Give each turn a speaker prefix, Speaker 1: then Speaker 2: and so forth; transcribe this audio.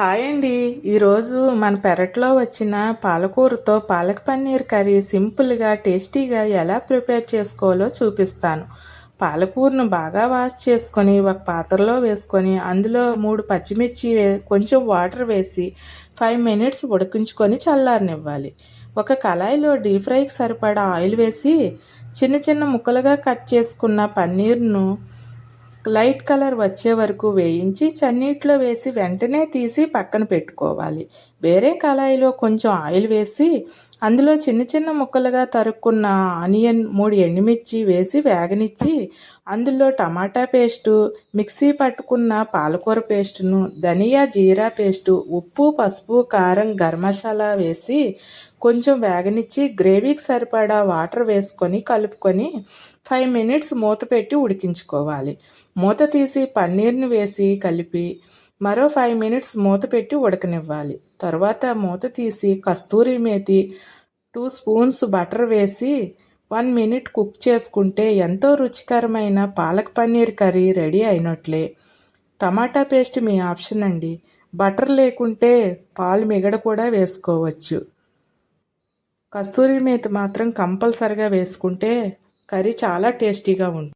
Speaker 1: Hi అండి. ఈరోజు మన పెరట్లో వచ్చిన పాలకూరతో పాలక్ పన్నీర్ కర్రీ సింపుల్గా టేస్టీగా ఎలా ప్రిపేర్ చేసుకోవాలో చూపిస్తాను. పాలకూరను బాగా వాష్ చేసుకొని ఒక పాత్రలో వేసుకొని అందులో 3 పచ్చిమిర్చి కొంచెం వాటర్ వేసి 5 మినిట్స్ ఉడికించుకొని చల్లారనివ్వాలి. ఒక కళాయిలో డీప్ ఫ్రైకి సరిపడా ఆయిల్ వేసి చిన్న చిన్న ముక్కలుగా కట్ చేసుకున్న పన్నీర్ను లైట్ కలర్ వచ్చే వరకు వేయించి చన్నీటిలో వేసి వెంటనే తీసి పక్కన పెట్టుకోవాలి. వేరే కళాయిలో కొంచెం ఆయిల్ వేసి అందులో చిన్న చిన్న ముక్కలుగా తరుక్కున్న ఆనియన్ 3 ఎండుమిర్చి వేసి వేగనిచ్చి అందులో టమాటా పేస్టు, మిక్సీ పట్టుకున్న పాలకూర పేస్టును, ధనియా జీరా పేస్టు, ఉప్పు, పసుపు, కారం, గరం మసాలా వేసి కొంచెం వేగనిచ్చి గ్రేవీకి సరిపడా వాటర్ వేసుకొని కలుపుకొని 5 మినిట్స్ మూత పెట్టి ఉడికించుకోవాలి. మూత తీసి పన్నీర్ని వేసి కలిపి మరో 5 మినిట్స్ మూత పెట్టి ఉడకనివ్వాలి. తర్వాత మూత తీసి కస్తూరి మేతి 2 స్పూన్స్ బటర్ వేసి 1 మినిట్ కుక్ చేసుకుంటే ఎంతో రుచికరమైన పాలక్ పన్నీర్ కర్రీ రెడీ అయినట్లే. టమాటా పేస్ట్ మీ ఆప్షన్ అండి. బటర్ లేకుంటే పాలు మిగడ కూడా వేసుకోవచ్చు. కస్తూరి మేతి మాత్రం కంపల్సరిగా వేసుకుంటే కర్రీ చాలా టేస్టీగా ఉంటుంది.